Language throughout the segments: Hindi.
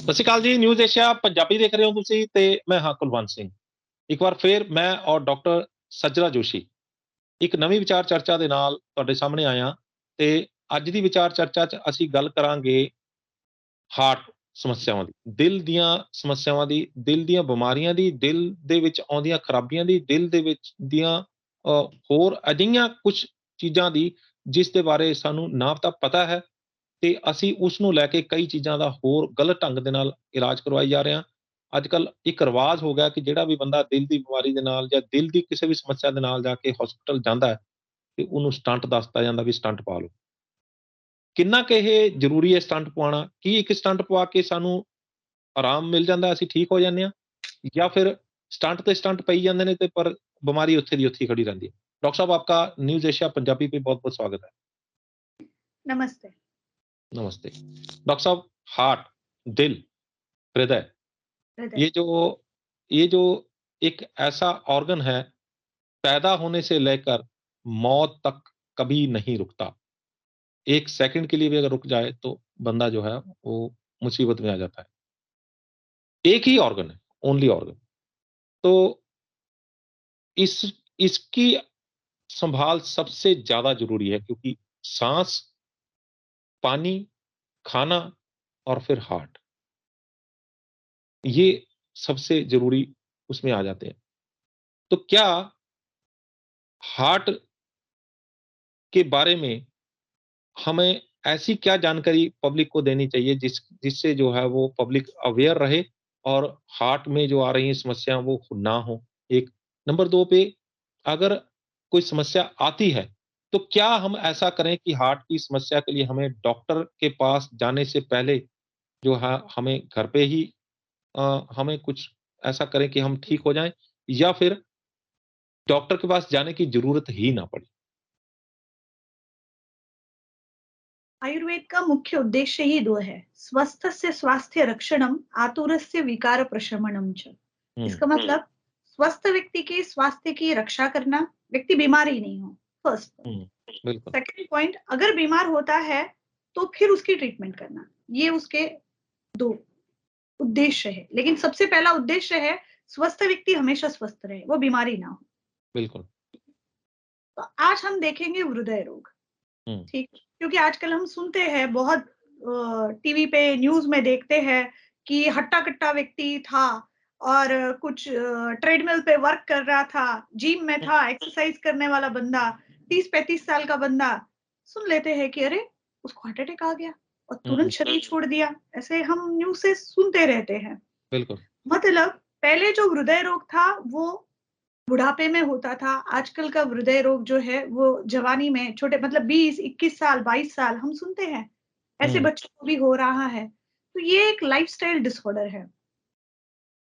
ਸਤਿ ਸ਼੍ਰੀ ਅਕਾਲ ਜੀ, ਨਿਊਜ਼ ਏਸ਼ੀਆ ਪੰਜਾਬੀ ਦੇਖ ਰਹੇ ਹੋ ਤੁਸੀਂ ਤੇ ਮੈਂ ਹਾਂ ਕੁਲਵੰਤ ਸਿੰਘ। ਇੱਕ ਵਾਰ ਫੇਰ ਮੈਂ ਔਰ ਡਾਕਟਰ ਸੱਜਰਾ ਜੋਸ਼ੀ ਇੱਕ ਨਵੀਂ ਵਿਚਾਰ ਚਰਚਾ ਦੇ ਨਾਲ ਤੁਹਾਡੇ ਸਾਹਮਣੇ ਆਇਆ ਤੇ ਅੱਜ ਦੀ ਵਿਚਾਰ ਚਰਚਾ 'ਚ ਅਸੀਂ ਗੱਲ ਕਰਾਂਗੇ ਹਾਰਟ ਸਮੱਸਿਆਵਾਂ ਦੀ, ਦਿਲ ਦੀਆਂ ਸਮੱਸਿਆਵਾਂ ਦੀ, ਦਿਲ ਦੀਆਂ ਬਿਮਾਰੀਆਂ ਦੀ, ਦਿਲ ਦੇ ਵਿੱਚ ਆਉਂਦੀਆਂ ਖਰਾਬੀਆਂ ਦੀ, ਦਿਲ ਦੇ ਵਿੱਚ ਦੀਆਂ ਹੋਰ ਅਜਿਹੀਆਂ ਕੁਛ ਚੀਜ਼ਾਂ ਦੀ ਜਿਸ ਦੇ ਬਾਰੇ ਸਾਨੂੰ ਨਾ ਤਾਂ ਪਤਾ ਹੈ ਤੇ ਅਸੀਂ ਉਸ ਨੂੰ ਲੈ ਕੇ ਕਈ ਚੀਜ਼ਾਂ ਦਾ ਹੋਰ ਗਲਤ ਢੰਗ ਦੇ ਨਾਲ ਇਲਾਜ ਕਰਵਾਈ ਜਾ ਰਹੇ ਹਾਂ। ਅੱਜ ਕੱਲ ਇੱਕ ਰਿਵਾਜ ਹੋ ਗਿਆ ਕਿ ਜਿਹੜਾ ਵੀ ਬੰਦਾ ਦਿਲ ਦੀ ਬਿਮਾਰੀ ਦੇ ਨਾਲ ਜਾਂ ਦਿਲ ਦੀ ਕਿਸੇ ਵੀ ਸਮੱਸਿਆ ਦੇ ਨਾਲ ਜਾ ਕੇ ਹਸਪਤਾਲ ਜਾਂਦਾ ਹੈ ਤੇ ਉਹਨੂੰ ਸਟੰਟ ਦੱਸਦਾ ਜਾਂਦਾ ਵੀ ਸਟੰਟ ਪਾ ਲਓ। ਕਿੰਨਾ ਕਿ ਇਹ ਜ਼ਰੂਰੀ ਹੈ ਸਟੰਟ ਪਵਾਉਣਾ? ਕੀ ਇੱਕ ਸਟੰਟ ਪਵਾ ਕੇ ਸਾਨੂੰ ਆਰਾਮ ਮਿਲ ਜਾਂਦਾ, ਅਸੀਂ ਠੀਕ ਹੋ ਜਾਂਦੇ ਹਾਂ, ਜਾਂ ਫਿਰ ਸਟੰਟ ਤੇ ਸਟੰਟ ਪਈ ਜਾਂਦੇ ਨੇ ਤੇ ਪਰ ਬਿਮਾਰੀ ਉੱਥੇ ਦੀ ਉੱਥੇ ही खड़ी रहती है। डॉक्टर साहब आपका न्यूज एशिया पंजाबी पे बहुत बहुत स्वागत है। नमस्ते। नमस्ते डॉक्टर साहब। हार्ट, दिल, हृदय, हृदय ये जो ये जो एक ऐसा ऑर्गन है, पैदा होने से लेकर मौत तक कभी नहीं रुकता। एक सेकंड के लिए भी अगर रुक जाए तो बंदा जो है वो मुसीबत में आ जाता है। एक ही ऑर्गन है, ओनली ऑर्गन। तो इस इसकी संभाल सबसे ज्यादा जरूरी है क्योंकि सांस, पानी, खाना और फिर हार्ट, ये सबसे जरूरी उसमें आ जाते हैं। तो क्या हार्ट के बारे में हमें ऐसी क्या जानकारी पब्लिक को देनी चाहिए जिससे जो है वो पब्लिक अवेयर रहे और हार्ट में जो आ रही है समस्या वो ना हो? एक नंबर 2 पे अगर कोई समस्या आती है तो क्या हम ऐसा करें कि हार्ट की समस्या के लिए हमें डॉक्टर के पास जाने से पहले जो है हमें घर पे ही हमें कुछ ऐसा करें कि हम ठीक हो जाएं, या फिर डॉक्टर के पास जाने की जरूरत ही ना पड़े? आयुर्वेद का मुख्य उद्देश्य ही दो है। स्वस्थस्य स्वास्थ्य रक्षणम, आतुरस्य विकार प्रशमनम च। हम्म। इसका मतलब स्वस्थ व्यक्ति के स्वास्थ्य की रक्षा करना, व्यक्ति बीमार ही नहीं हो, फर्स्ट पॉइंट। बिल्कुल। सेकंड पॉइंट, अगर बीमार होता है तो फिर उसकी ट्रीटमेंट करना। ये उसके दो उद्देश्य है, लेकिन सबसे पहला उद्देश्य है स्वस्थ व्यक्ति हमेशा स्वस्थ रहे, वो बीमारी ना हो। बिल्कुल। तो आज हम देखेंगे हृदय रोग। हम्म। ठीक, क्योंकि आजकल हम सुनते हैं बहुत, टीवी पे न्यूज में देखते हैं कि हट्टा कट्टा व्यक्ति था और कुछ ट्रेडमिल पे वर्क कर रहा था, जिम में था, एक्सरसाइज करने वाला बंदा, 30-35 साल का बंदा, सुन लेते हैं कि अरे उसको हार्ट अटैक आ गया और तुरंत शरीर छोड़ दिया। ऐसे हम न्यूज से सुनते रहते हैं। बिल्कुल। मतलब पहले जो हृदय रोग था वो बुढ़ापे में होता था। आजकल का हृदय रोग जो है वो जवानी में, छोटे मतलब 20-21 साल, 22 साल हम सुनते हैं, ऐसे हम्म। बच्चों को भी हो रहा है। तो ये एक लाइफस्टाइल डिसऑर्डर है।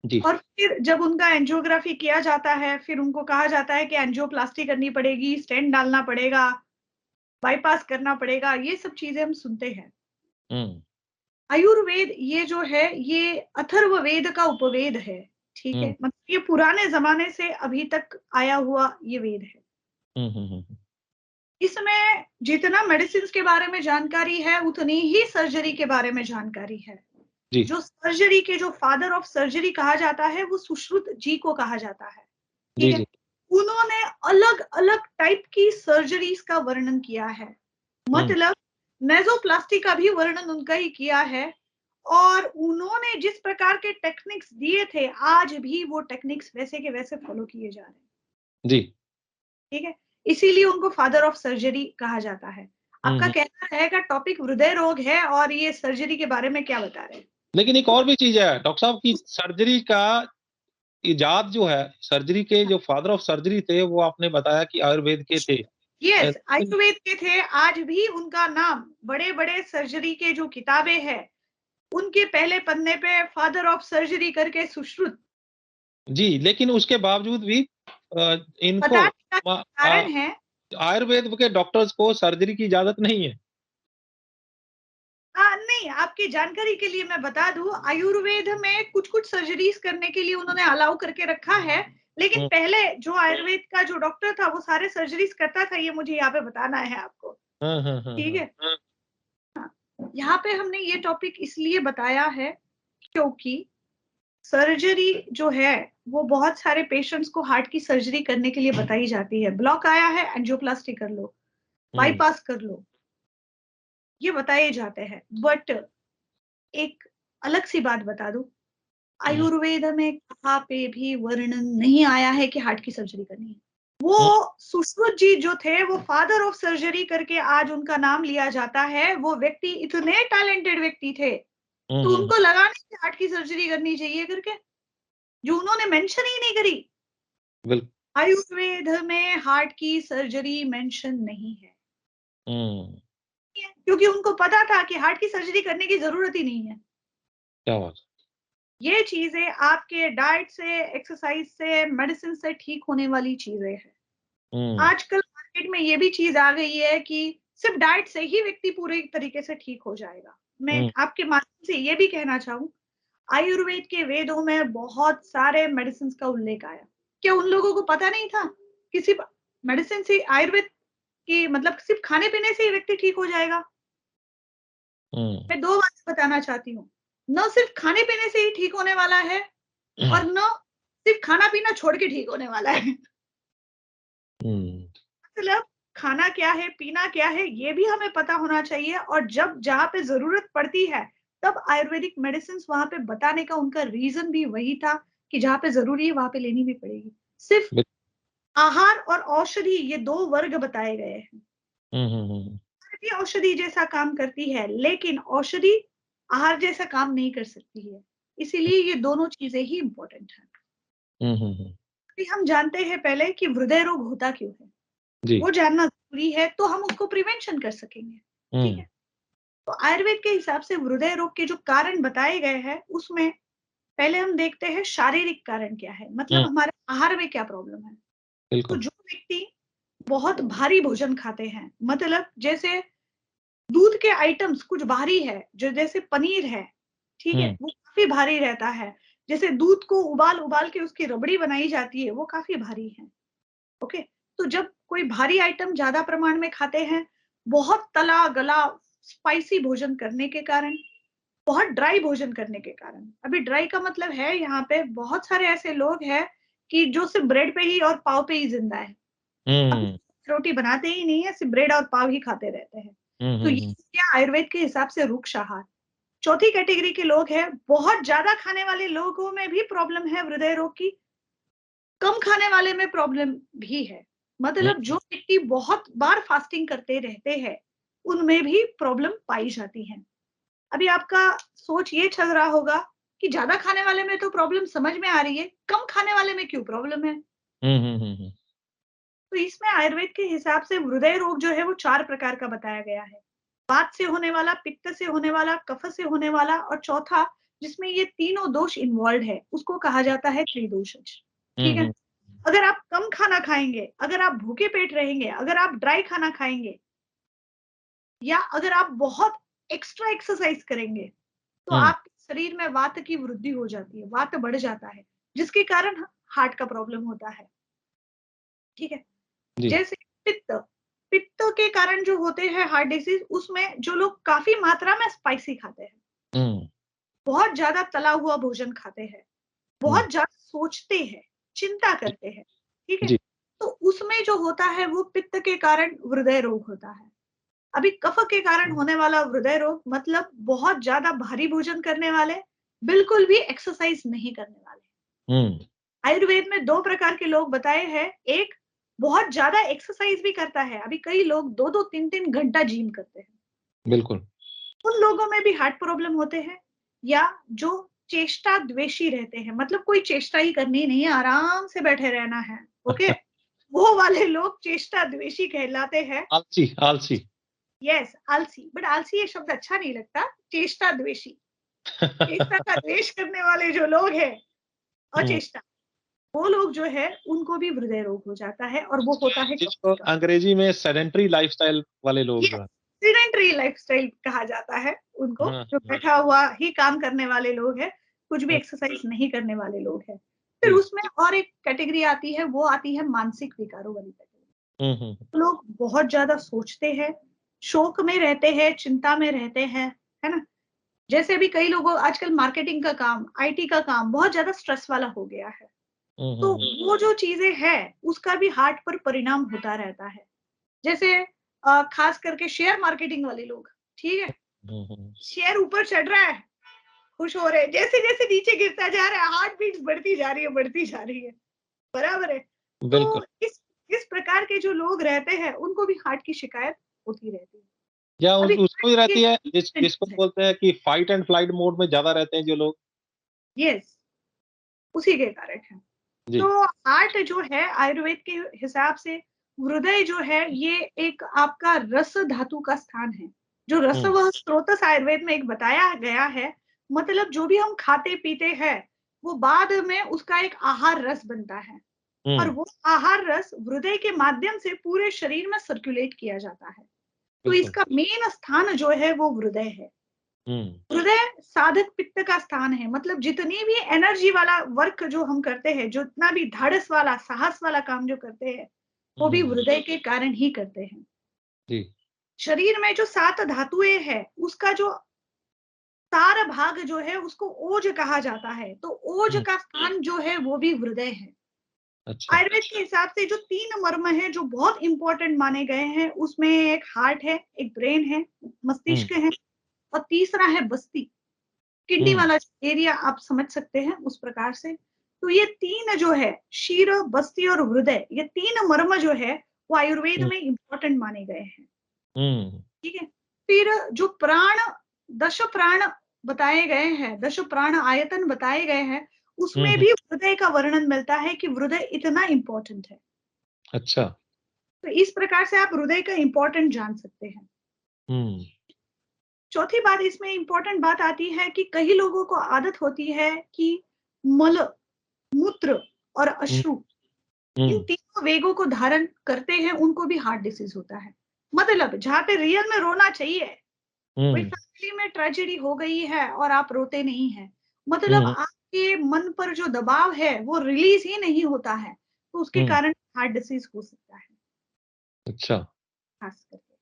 जी। और फिर जब उनका एंजियोग्राफी किया जाता है, फिर उनको कहा जाता है कि एंजियोप्लास्टी करनी पड़ेगी, स्टेंट डालना पड़ेगा, बाईपास करना पड़ेगा, ये सब चीजें हम सुनते हैं। हम्म। आयुर्वेद ये जो है ये अथर्ववेद का उपवेद है। ठीक है, हम्म। मतलब ये पुराने जमाने से अभी तक आया हुआ ये वेद है। हम्म। इसमें जितना मेडिसिन के बारे में जानकारी है उतनी ही सर्जरी के बारे में जानकारी है। जी। जो सर्जरी के जो फादर ऑफ सर्जरी कहा जाता है वो सुश्रुत जी को कहा जाता है। जी। ठीक है, जी। उन्होंने अलग अलग टाइप की सर्जरीज का वर्णन किया है। मतलब नेजोप्लास्टी का भी वर्णन उनका ही किया है। और उन्होंने जिस प्रकार के टेक्निक्स दिए थे आज भी वो टेक्निक्स वैसे के वैसे फॉलो किए जा रहे हैं। जी। ठीक है, इसीलिए उनको फादर ऑफ सर्जरी कहा जाता है। आपका हम्म। कहना रहेगा टॉपिक हृदय रोग है और ये सर्जरी के बारे में क्या बता रहे हैं? लेकिन एक और भी चीज है डॉक्टर साहब की, सर्जरी का इजाद जो है, सर्जरी के जो फादर ऑफ सर्जरी थे वो आपने बताया कि आयुर्वेद के थे। यस, लेकिन आयुर्वेद के थे। आज भी उनका नाम बड़े बड़े सर्जरी के जो किताबें हैं उनके पहले पन्ने पे फादर ऑफ सर्जरी करके सुश्रुत। जी, लेकिन उसके बावजूद भी इनको बताने का कारण है, आयुर्वेद के डॉक्टर्स को सर्जरी की इजाजत नहीं है। हाँ नहीं, आपकी जानकारी के लिए मैं बता दूं, आयुर्वेद में कुछ कुछ सर्जरीज करने के लिए उन्होंने अलाउ करके रखा है। लेकिन हम्म। पहले जो आयुर्वेद का जो डॉक्टर था वो सारे सर्जरीज करता था, ये मुझे यहाँ पे बताना है आपको। ठीक है, यहाँ पे हमने ये टॉपिक इसलिए बताया है क्योंकि सर्जरी जो है वो बहुत सारे पेशेंट्स को हार्ट की सर्जरी करने के लिए बताई जाती है। ब्लॉक आया है, एंजियोप्लास्टी कर लो, हुँ, बाईपास कर लो, ये बताए जाते हैं। बट एक अलग सी बात बता दूं, हुँ, आयुर्वेद में कहाँ पे भी वर्णन नहीं आया है कि हार्ट की सर्जरी करनी है। वो हुँ, सुश्रुत जी जो थे वो फादर ऑफ सर्जरी करके आज उनका नाम लिया जाता है। वो व्यक्ति इतने टैलेंटेड व्यक्ति थे, हुँ, तो हुँ, उनको लगा नहीं कि हार्ट की सर्जरी करनी चाहिए करके, जो उन्होंने मेंशन ही नहीं करी। बिल्क आयुर्वेद में हार्ट की सर्जरी मेंशन नहीं है, हुँ, क्योंकि उनको पता था कि हार्ट की सर्जरी करने की जरूरत ही नहीं है। क्या बात ये चीजें आपके डाइट से, एक्सरसाइज से, मेडिसिन से ठीक होने वाली चीजें हैं। हुँ, आजकल मार्केट में ये भी चीज आ गई है कि सिर्फ डाइट से ही व्यक्ति पूरे तरीके से ठीक हो जाएगा। मैं हुँ, आपके माध्यम से ये भी कहना चाहूँ, आयुर्वेद के वेदों में बहुत सारे मेडिसिन का उल्लेख आया। क्या उन लोगों को पता नहीं था कि सिर्फ मेडिसिन से आयुर्वेद की मतलब सिर्फ खाने पीने से ही व्यक्ति ठीक हो जाएगा? हुँ, मैं 2 बातें बताना चाहती हूँ। न सिर्फ खाने पीने से ही ठीक होने वाला है और न सिर्फ खाना पीना छोड़ के ठीक होने वाला है। हुँ, मतलब खाना क्या है, पीना क्या है, ये भी हमें पता होना चाहिए। और जब जहाँ पे ज़रूरत पड़ती है, तब आयुर्वेदिक मेडिसिन्स वहाँ पे बताने का उनका रीज़न भी वही था कि जहाँ पे ज़रूरी है, वहाँ पे लेनी भी पड़ेगी। सिर्फ बिल आहार और औषधि ये 2 वर्ग बताए गए हैं। हुँ, हुँ, हुँ, आहार भी औषधि जैसा काम करती है, लेकिन औषधि आहार जैसा काम नहीं कर सकती है। इसीलिए ये दोनों चीज़ें ही इम्पोर्टेंट हैं। हुँ, हुँ, हुँ, अभी हम जानते हैं पहले कि हृदय रोग होता क्यों है? जी, वो जानना ज़रूरी है, तो हम उसको प्रिवेंशन कर सकेंगे। ठीक है? हुँ, तो आयुर्वेद के हिसाब से हृदय रोग के जो कारण बताए गए हैं, उसमें पहले हम देखते हैं शारीरिक कारण क्या है, हुँ, मतलब हमारे आहार में क्या प्रॉब्लम है। तो बिल्कुल, जो व्यक्ति बहुत भारी भोजन खाते हैं, मतलब जैसे दूध के आइटम्स कुछ भारी है, जो जैसे पनीर है, ठीक है? हुँ, वो काफ़ी भारी रहता है। जैसे दूध को उबाल-उबाल के उसकी रबड़ी बनाई जाती है, वो काफ़ी भारी है। ओके? तो जब कोई भारी आइटम ज़्यादा प्रमाण में खाते हैं, बहुत तला-गला स्पाइसी भोजन करने के कारण, बहुत ड्राई भोजन करने के कारण। अभी ड्राई का मतलब है यहाँ पे बहुत सारे ऐसे लोग हैं कि जो सिर्फ़ ब्रेड पे ही और पाव पे ही ज़िंदा है। अपनी हुँ, रोटी बनाते ही नहीं है, सिर्फ़ ब्रेड और पाव ही खाते रहते हैं। हुँ, तो हुँ, ये हुँ, हो गया आयुर्वेद के हिसाब से रुक्ष आहार। चौथी कैटेगरी के लोग हैं, बहुत ज़्यादा खाने वाले लोगों में भी प्रॉब्लम है हृदय रोग की, कम खाने वाले में प्रॉब्लम भी है। हुँ, मतलब जो व्यक्ति बहुत बार फास्टिंग करते रहते हैं, उनमें भी प्रॉब्लम पाई जाती है। अभी आपका सोच ये चल रहा होगा कि ज़्यादा खाने वाले में तो प्रॉब्लम समझ में आ रही है, कम खाने वाले में क्यों प्रॉब्लम है? हुँ, हुँ, हुँ, हुँ, तो इसमें आयुर्वेद के हिसाब से हृदय रोग जो है वो 4 प्रकार का बताया गया है। वात से होने वाला, पित्त से होने वाला, कफ से होने वाला और चौथा जिसमें ये तीनों दोष इन्वॉल्वड है, उसको कहा जाता है त्रिदोषज। हुँ, ठीक है? हुँ, अगर आप कम खाना खाएँगे, अगर आप भूखे पेट रहेंगे, अगर आप ड्राई खाना खाएँगे या अगर आप बहुत एक्स्ट्रा एक्सरसाइज करेंगे, तो हुँ, आपके शरीर में वात की वृद्धि हो जाती है, वात बढ़ जाता है, जिसके कारण हार्ट का प्रॉब्लम होता है। ठीक है? जी, जैसे पित्त, पित्त के कारण जो होते हैं हार्ट डिसीज़ उसमें जो लोग काफ़ी मात्रा में स्पाइसी खाते हैं, हुँ, बहुत ज़्यादा तला हुआ भोजन खाते हैं, हुँ, बहुत ज़्यादा सोचते हैं, चिंता जी, करते हैं, ठीक है? जी, तो उसमें जो होता है वो पित्त के कारण हृदय रोग होता है। अभी कफ के कारण होने वाला हृदय रोग मतलब बहुत ज़्यादा भारी भोजन करने वाले, बिल्कुल भी एक्सरसाइज़ नहीं करने वाले। हुँ, आयुर्वेद में 2 प्रकार के लोग बताए हैं, एक बहुत ज़्यादा एक्सरसाइज़ भी करता है, अभी कई लोग 2-2 3-3 घंटा जिम करते हैं। बिल्कुल, उन लोगों में भी हार्ट प्रॉब्लम होते हैं या जो चेष्टा द्वेषी रहते हैं, मतलब कोई चेष्टा ही करनी नहीं है, आराम से बैठे रहना है, ओके? वो वाले लोग चेष्टा द्वेषी कहलाते हैं। आलसी, आलसी। यस, आलसी, बट आलसी ये शब्द अच्छा नहीं लगता, चेष्टा द्वेषी। चेष्टा का द्वेष करने वाले जो लोग हैं, हुँ, अचेष्टा, वो लोग जो है उनको भी हृदय रोग हो जाता है और वो होता है कफ जिसको के कारण। अंग्रेजी में सेडेंटरी लाइफ़स्टाइल वाले लोग ये जो हैं। सेडेंटरी लाइफ़स्टाइल कहा जाता है उनको, हाँ, जो हाँ, बैठा हुआ ही काम करने वाले लोग हैं, कुछ भी हाँ, एक्सरसाइज नहीं करने वाले लोग हैं। फिर जी। उसमें और एक कैटेगरी आती है, वो आती है मानसिक विकारों वाली कैटेगरी। हुँ, हुँ, लोग बहुत ज़्यादा सोचते हैं, शोक में रहते हैं, चिंता में रहते हैं, है ना? जैसे भी कई लोगों आजकल मार्केटिंग का काम, आईटी का काम बहुत ज़्यादा स्ट्रेस वाला हो गया है। हुँ, तो हुँ, हुँ। वो जो चीज़ें हैं, उसका भी हार्ट पर परिणाम होता रहता है। जैसे खास करके शेयर मार्केटिंग वाले लोग, ठीक है? हुँ, हुँ। शेयर ऊपर चढ़ रहा है, खुश हो रहे हैं, जैसे-जैसे नीचे गिरता जा रहा है, हार्ट बीट्स बढ़ती जा रही है, बढ़ती जा रही है। बराबर है? बिल्कुल। तो इस प्रकार के जो लोग रहते हैं, उनको भी हार्ट की शिकायत होती रहती है। या अभी उसको भी ये रहती है जिसको है। बोलते हैं कि फाइट एंड फ्लाइट मोड में ज़्यादा रहते हैं जो लोग। यस, उसी के कारण है। जी। तो हार्ट जो है आयुर्वेद के हिसाब से हृदय जो है ये एक आपका रस धातु का स्थान है। जो रस हुँ, वह स्रोतस आयुर्वेद में एक बताया गया है, मतलब जो भी हम खाते-पीते हैं, वो बाद में उसका एक आहार रस बनता है और हुँ, वो आहार रस हृदय के माध्यम से पूरे शरीर में सर्कुलेट किया जाता है। तो बिल्कुल। इसका मेन स्थान जो है वो हृदय है। हुँ, हृदय साधक पित्त का स्थान है, मतलब जितनी भी एनर्जी वाला वर्क जो हम करते हैं, जितना भी धाड़स वाला, साहस वाला काम जो करते हैं, हुँ, वो भी हुँ, हुँ। हृदय के कारण ही करते हैं। जी। शरीर में जो 7 धातुएँ हैं, उसका जो सार भाग जो है उसको ओज कहा जाता है, तो ओज हुँ, का स्थान जो है वो भी हृदय है। अच्छा। आयुर्वेद के हिसाब से जो 3 मर्म हैं जो बहुत इम्पोर्टेंट माने गए हैं, उसमें एक हार्ट है, एक ब्रेन है, हुँ, मस्तिष्क है और तीसरा है बस्ती। किडनी हुँ, वाला एरिया आप समझ सकते हैं उस प्रकार से। तो ये 3 जो है क्षीर, बस्ती और हृदय, ये 3 मर्म जो है वो आयुर्वेद हुँ, में इम्पोर्टेंट माने गए हैं, हुँ, ठीक है? फिर जो प्राण, दश प्राण बताए गए हैं, दश प्राण आयतन बताए गए हैं, हुँ, उसमें हुँ, भी हृदय का वर्णन मिलता है कि हृदय इतना इम्पोर्टेंट है। अच्छा। तो इस प्रकार से आप हृदय का इम्पोर्टेंट जान सकते हैं। हुँ, चौथी बात इसमें इम्पोर्टेंट बात आती है कि कई लोगों को आदत होती है कि मल, मूत्र और हुँ, अश्रु, इन हुँ, तीनों वेगों को धारण करते हैं, उनको भी हार्ट डिसीज होता है। मतलब जहाँ पे रियल में रोना चाहिए, कोई हुँ, फैमिली में ट्रेजेडी हो गई है और आप रोते नहीं हैं, मतलब हुँ, आपके मन पर जो दबाव है वो रिलीज ही नहीं होता है, तो उसके हुँ, कारण हार्ट डिसीज हो सकता है, अच्छा। खास करके।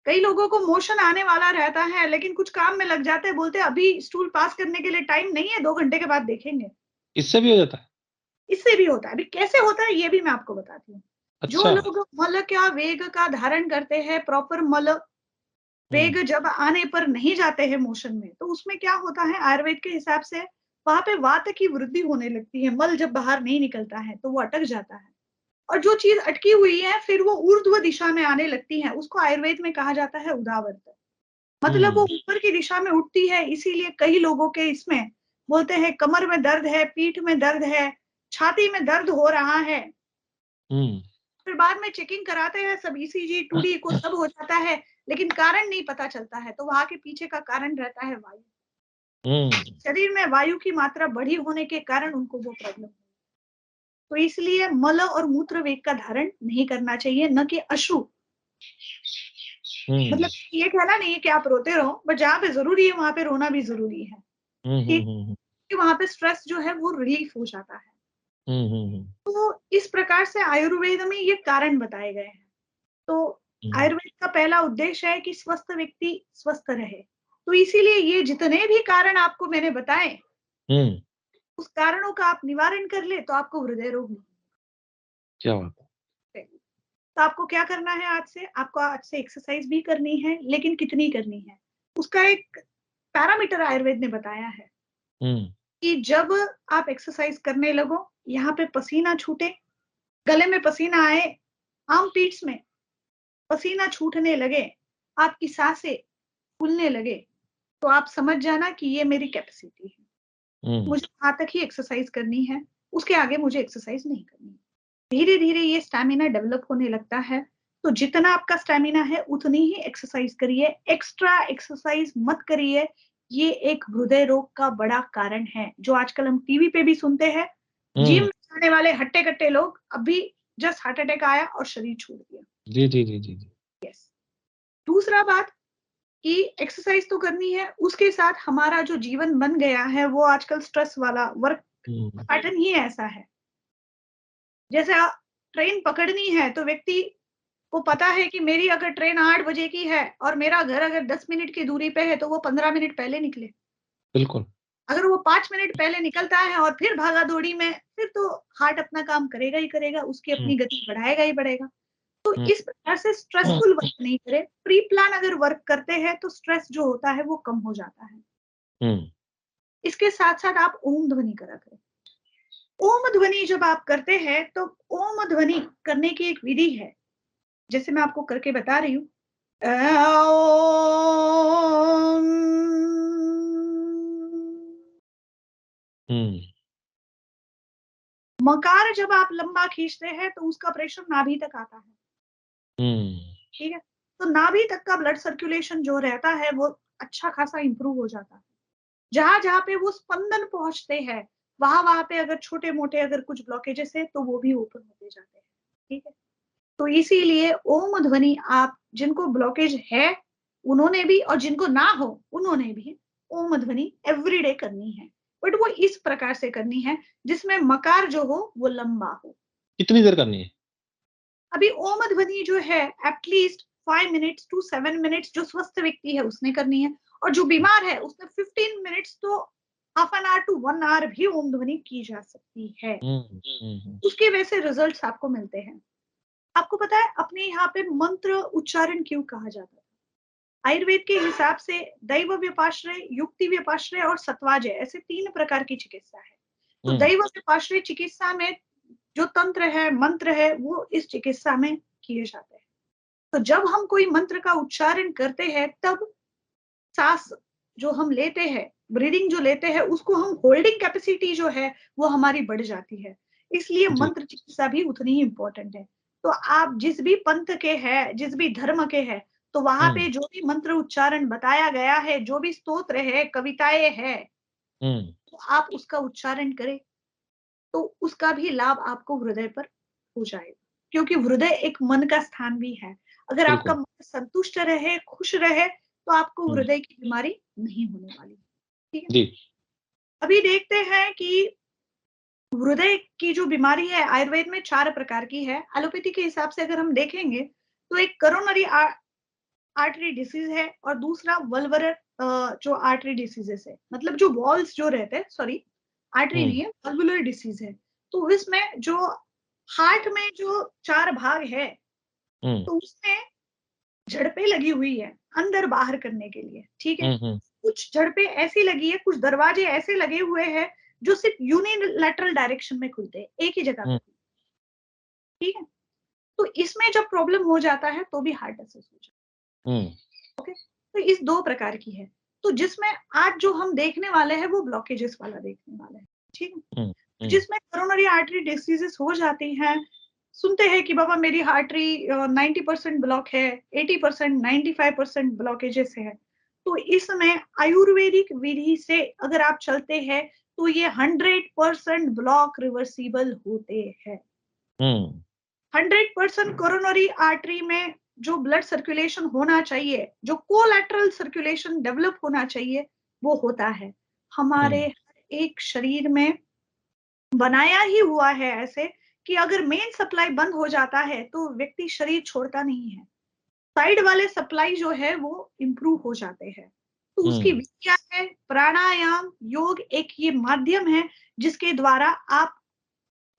कई लोगों को मोशन आने वाला रहता है, लेकिन कुछ काम में लग जाते हैं, बोलते हैं अभी स्टूल पास करने के लिए टाइम नहीं है, 2 घंटे के बाद देखेंगे। इससे भी हो जाता है? इससे भी होता है। अभी कैसे होता है ये भी मैं आपको बताती हूँ। जो अच्छा। लोग मल का वेग का धारण करते हैं, प्रॉपर मल हुँ, वेग जब आने पर नहीं जाते हैं मोशन में, तो उसमें क्या होता है आयुर्वेद के हिसाब से वहाँ पे वात की वृद्धि होने लगती है। मल जब बाहर नहीं निकलता है, तो वो अटक जाता है और जो चीज़ अटकी हुई है, फिर वो ऊर्ध्व दिशा में आने लगती है। उसको आयुर्वेद में कहा जाता है उदावरत। मतलब वो हुँ, ऊपर की दिशा में उठती है, इसीलिए कई लोगों के इसमें बोलते हैं कमर में दर्द है, पीठ में दर्द है, छाती में दर्द हो रहा है। हुँ, फिर बाद में चेकिंग कराते हैं, सब ईसीजी, 2D इको सब हो जाता है, लेकिन कारण नहीं पता चलता है, तो वहाँ के पीछे का कारण रहता है वायु। हुँ, शरीर में वायु की मात्रा बढ़ी होने के कारण उनको वो प्रॉब्लम हुई। तो इसलिए मल और मूत्र वेग का धारण नहीं करना चाहिए, न कि अश्रु। हुँ, मतलब ये कहना नहीं है कि आप रोते रहो, बट जहाँ पे ज़रूरी है, वहाँ पे रोना भी ज़रूरी है। हुँ, हुँ, ठीक? हुँ, हुँ, कि वहाँ पे स्ट्रेस जो है वो रिलीफ हो जाता है। हुँ, हुँ, हुँ, तो इस प्रकार से आयुर्वेद में ये कारण बताए गए हैं। तो हुँ, आयुर्वेद का पहला उद्देश्य है कि स्वस्थ व्यक्ति स्वस्थ रहे। तो इसीलिए ये जितने भी कारण आपको मैंने बताए, हुँ, उस कारणों का आप निवारण कर ले तो आपको हृदय रोग नहीं क्या बात है। होते। तो आपको क्या करना है आज से? आपको आज से एक्सरसाइज भी करनी है, लेकिन कितनी करनी है? उसका एक पैरामीटर आयुर्वेद ने बताया है हुँ, कि जब आप एक्सरसाइज करने लगो, यहाँ पे पसीना छूटे, गले में पसीना आए, आर्म-पीट्स में पसीना छूटने लगे, आपकी साँसें फूलने लगे, तो आप समझ जाना कि ये मेरी कैपेसिटी है। हुँ, मुझे वहाँ तक ही एक्सरसाइज़ करनी है, उसके आगे मुझे एक्सरसाइज़ नहीं करनी है। धीरे-धीरे ये स्टैमिना डेवलप होने लगता है, तो जितना आपका स्टैमिना है उतनी ही एक्सरसाइज़ करिए, एक्स्ट्रा एक्सरसाइज़ मत करिए। ये एक हृदय रोग का बड़ा कारण है, जो आजकल हम टीवी पे भी सुनते हैं। जिम हुँ, में जाने वाले हट्टे-कट्टे लोग अभी जस्ट हार्ट अटैक आया और शरीर छूट गया। जी, जी, जी, जी, जी। यस। दूसरा बात कि एक्सरसाइज तो करनी है, उसके साथ हमारा जो जीवन बन गया है, वो आजकल स्ट्रेस वाला वर्क हुँ, पैटर्न ही ऐसा है। जैसे ट्रेन पकड़नी है, तो व्यक्ति को पता है कि मेरी अगर ट्रेन 8 बजे की है और मेरा घर अगर 10 मिनट की दूरी पे है, तो वो 15 मिनट पहले निकले। बिल्कुल। अगर वो 5 मिनट पहले निकलता है और फिर भागा-दौड़ी में, फिर तो हार्ट अपना काम करेगा ही करेगा, उसकी अपनी गति बढ़ाएगा ही बढ़ाएगा। तो हुँ, इस प्रकार से स्ट्रेसफुल वर्क नहीं करें। प्री प्लान अगर वर्क करते हैं तो स्ट्रेस जो होता है वो कम हो जाता है। हुँ, इसके साथ-साथ आप ओम ध्वनि करा करें। ओम ध्वनि जब आप करते हैं तो ओम ध्वनि करने की एक विधि है, जैसे मैं आपको करके बता रही हूँ। ओम। हुँ, मकार जब आप लंबा खींचते हैं तो उसका प्रेशर नाभि तक आता है, हुँ, ठीक है? तो नाभि तक का ब्लड सर्कुलेशन जो रहता है वो अच्छा खासा इम्प्रूव हो जाता है। जहाँ-जहाँ पे वो स्पंदन पहुँचते हैं, वहाँ-वहाँ पे अगर छोटे-मोटे अगर कुछ ब्लॉकेजेस हैं तो वो भी ओपन होते जाते हैं, ठीक है? तो इसीलिए ओम ध्वनि आप जिनको ब्लॉकेज है, उन्होंने भी और जिनको ना हो, उन्होंने भी ओम ध्वनि एवरीडे करनी है। बट वो इस प्रकार से करनी है जिसमें मकार जो हो वो लंबा हो। कितनी देर करनी है? अभी ओम ध्वनि जो है एटलीस्ट 5 मिनट्स टू 7 मिनट्स जो स्वस्थ व्यक्ति है उसने करनी है, और जो बीमार है उसने 15 मिनट्स तो half an hour to 1 hour भी ओम ध्वनि की जा सकती है। हुँ, हुँ, हुँ, उसके वैसे रिजल्ट्स आपको मिलते हैं। आपको पता है अपने यहाँ पे मंत्र उच्चारण क्यों कहा जाता है? आयुर्वेद के हिसाब से दैव व्यपाश्रय, युक्ति व्यपाश्रय और सत्वाजय ऐसे 3 प्रकार की चिकित्सा है। तो हुँ, दैव व्यपाश्रय चिकित्सा में जो तंत्र है, मंत्र है, वो इस चिकित्सा में किए जाते हैं। तो जब हम कोई मंत्र का उच्चारण करते हैं तब सांस जो हम लेते हैं, ब्रीदिंग जो लेते हैं, उसको हम होल्डिंग कैपेसिटी जो है वो हमारी बढ़ जाती है। इसलिए जी, मंत्र चिकित्सा भी उतनी ही इम्पोर्टेंट है। तो आप जिस भी पंथ के हैं, जिस भी धर्म के हैं, तो वहाँ हुँ, पे जो भी मंत्र उच्चारण बताया गया है, जो भी स्तोत्र है, कविताएँ हैं, हुँ, तो आप उसका उच्चारण करें, तो उसका भी लाभ आपको हृदय पर हो जाएगा। क्योंकि हृदय एक मन का स्थान भी है। अगर आपका बिल्कुल। मन संतुष्ट रहे, खुश रहे, तो आपको हुँ, हृदय की बीमारी नहीं होने वाली। ठीक है? जी, अभी देखते हैं कि हृदय की जो बीमारी है आयुर्वेद में 4 प्रकार की है। एलोपैथी के हिसाब से अगर हम देखेंगे तो एक कोरोनरी आर्टरी डिसीज़ है और दूसरा वल्वुलर जो आर्टरी डिसीज़ेज़ है। मतलब जो वॉल्स जो रहते हैं, सॉरी, आर्टरी हुँ, नहीं है, वल्वुलर डिसीज़ है। तो इसमें जो हार्ट में जो 4 भाग है, हुँ, तो उसमें झड़पें लगी हुई है, अंदर-बाहर करने के लिए, ठीक है? हुँ, हुँ, कुछ झड़पें ऐसी लगी है, कुछ दरवाजे ऐसे लगे हुए हैं, जो सिर्फ़ यूनिलैटरल डायरेक्शन में खुलते हैं, एक ही जगह हुँ, पे, ठीक है? तो इसमें जब प्रॉब्लम हो जाता है, तो भी हार्ट डिसीज़ हो जाता है, हुँ, ओके? तो इस 2 प्रकार की है। तो जिसमें आज जो हम देखने वाले हैं, वो ब्लॉकेजेस वाला देखने वाले हैं, ठीक है? हुँ, हुँ, जिसमें कोरोनरी आर्टरी डिसीज़ेज़ हो जाती हैं, सुनते हैं कि बाबा मेरी आर्टरी 90% ब्लॉक है, 80%, 95% ब्लॉकेजेस है। तो इसमें आयुर्वेदिक विधि से अगर आप चलते हैं, तो ये 100% ब्लॉक रिवर्सिबल होते हैं। हुँ, 100% कोरोनरी आर्टरी में जो ब्लड सर्कुलेशन होना चाहिए, जो कोलैटरल सर्कुलेशन डेवलप होना चाहिए, वो होता है। हमारे हुँ, हर एक शरीर में बनाया ही हुआ है ऐसे कि अगर मेन सप्लाई बंद हो जाता है तो व्यक्ति शरीर छोड़ता नहीं है। साइड वाले सप्लाई जो है वो इम्प्रूव हो जाते हैं। तो उसकी हुँ, विधियाँ है, प्राणायाम, योग एक ये माध्यम है जिसके द्वारा आप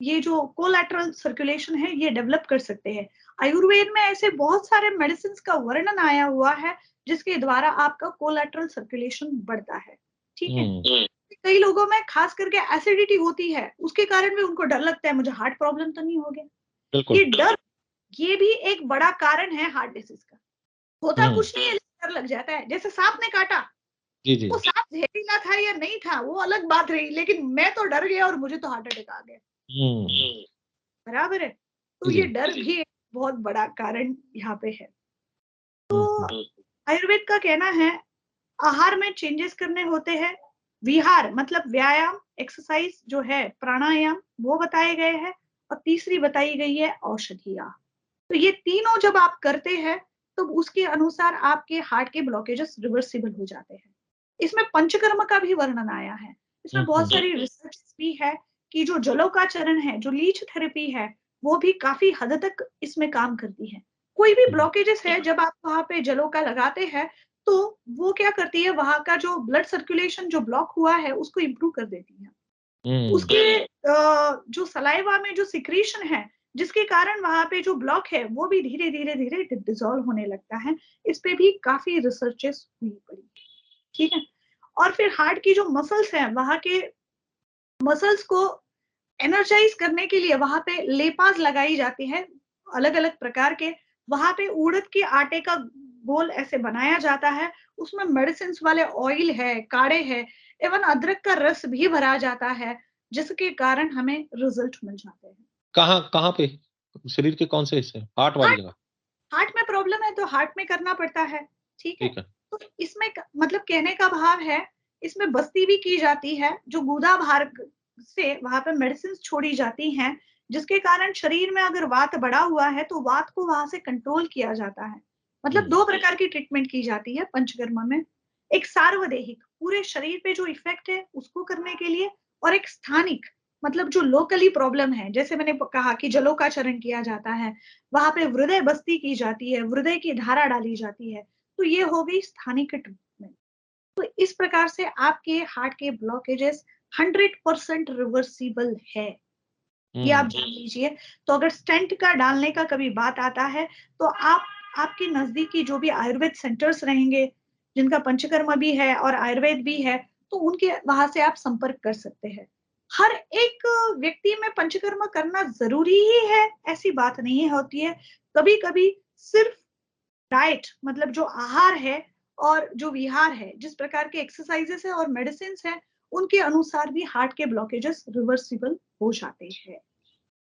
ये जो कोलैटरल सर्कुलेशन है ये डेवलप कर सकते हैं। आयुर्वेद में ऐसे बहुत सारे मेडिसिन्स का वर्णन आया हुआ है जिसके द्वारा आपका कोलैटरल सर्कुलेशन बढ़ता है। ठीक है? हुँ, कई लोगों में खास करके एसिडिटी होती है, उसके कारण भी उनको डर लगता है मुझे हार्ट प्रॉब्लम तो नहीं हो गया। बिल्कुल। ये डर, ये भी एक बड़ा कारण है हार्ट डिसीज़ का। होता हुँ, कुछ नहीं है लेकिन डर लग जाता है। जैसे सांप ने काटा, जी, जी। वो सांप जहरीला था या नहीं था वो अलग बात रही, लेकिन मैं तो डर गया और मुझे तो हार्ट अटैक आ गया। हुँ, बराबर है? तो जी, ये डर भी एक बहुत बड़ा कारण यहाँ पे है। हुँ, तो हुँ, आयुर्वेद का कहना है आहार में चेंजेस करने होते हैं। विहार मतलब व्यायाम, एक्सरसाइज जो है, प्राणायाम वो बताए गए हैं और तीसरी बताई गई है औषधियाँ। तो ये तीनों जब आप करते हैं, तो उसके अनुसार आपके हार्ट के ब्लॉकेजेस रिवर्सिबल हो जाते हैं। इसमें पंचकर्म का भी वर्णन आया है। इसमें हुँ, बहुत हुँ, सारी रिसर्च भी है कि जो जलोकाचरण है, जो लीच थेरेपी है, वो भी काफ़ी हद तक इसमें काम करती है। कोई भी हुँ, ब्लॉकेजेस है, जब आप वहाँ पे जलोका लगाते हैं, तो वो क्या करती है, वहाँ का जो ब्लड सर्कुलेशन जो ब्लॉक हुआ है उसको इम्प्रूव कर देती है। उसके जो सलाइवा में जो सिक्रीशन है, जिसके कारण वहाँ पे जो ब्लॉक है वो भी धीरे-धीरे डिसॉल्व होने लगता है। इस पे भी काफ़ी रिसर्चेस हुई पड़ी, ठीक है? और फिर हार्ट की जो मसल्स हैं, वहाँ के मसल्स को एनर्जाइज करने के लिए वहाँ पे लेपास लगाई जाती है, अलग-अलग प्रकार के। वहाँ पे उड़द के आटे का गोल ऐसे बनाया जाता है, उसमें मेडिसिन्स वाले ऑयल है, काढ़े हैं, इवन अदरक का रस भी भरा जाता है, जिसके कारण हमें रिजल्ट मिल जाते हैं। कहाँ कहाँ पे? शरीर के कौन से हिस्से? हार्ट वाली हार्ट जगह? हार्ट में प्रॉब्लम है तो हार्ट में करना पड़ता है, ठीक है? ठीक है। तो इसमें मतलब कहने का भाव है, इसमें बस्ती भी की जाती है, जो गुदा भाग से वहाँ पे मेडिसिन्स छोड़ी जाती हैं, जिसके कारण शरीर में अगर वात बढ़ा हुआ है, तो वात को वहाँ से कंट्रोल किया जाता है। मतलब 2 प्रकार की ट्रीटमेंट की जाती है पंचकर्मा में। एक सार्वदेहिक, पूरे शरीर पे जो इफ़ेक्ट है, उसको करने के लिए, और एक स्थानिक, मतलब जो लोकली प्रॉब्लम है, जैसे मैंने कहा कि जलोकाचरण किया जाता है, वहाँ पे हृदय बस्ती की जाती है, हृदय की धारा डाली जाती है, तो ये हो गई स्थानिक ट्रीटमेंट। तो इस प्रकार से आपके हार्ट के ब्लॉकेजेस 100% रिवर्सिबल है, ये आप जान लीजिए। तो अगर स्टेंट का डालने का कभी बात आता है, तो आप आपके नज़दीकी जो भी आयुर्वेद सेंटर्स रहेंगे, जिनका पंचकर्मा भी है और आयुर्वेद भी है, तो उनके वहाँ से आप संपर्क कर सकते हैं। हर एक व्यक्ति में पंचकर्मा करना ज़रूरी ही है, ऐसी बात नहीं होती है। कभी-कभी सिर्फ डाइट, मतलब जो आहार है और जो विहार है, जिस प्रकार के एक्सरसाइजेस है और मेडिसिन्स हैं, उनके अनुसार भी हार्ट के ब्लॉकेजेस रिवर्सिबल हो जाते हैं।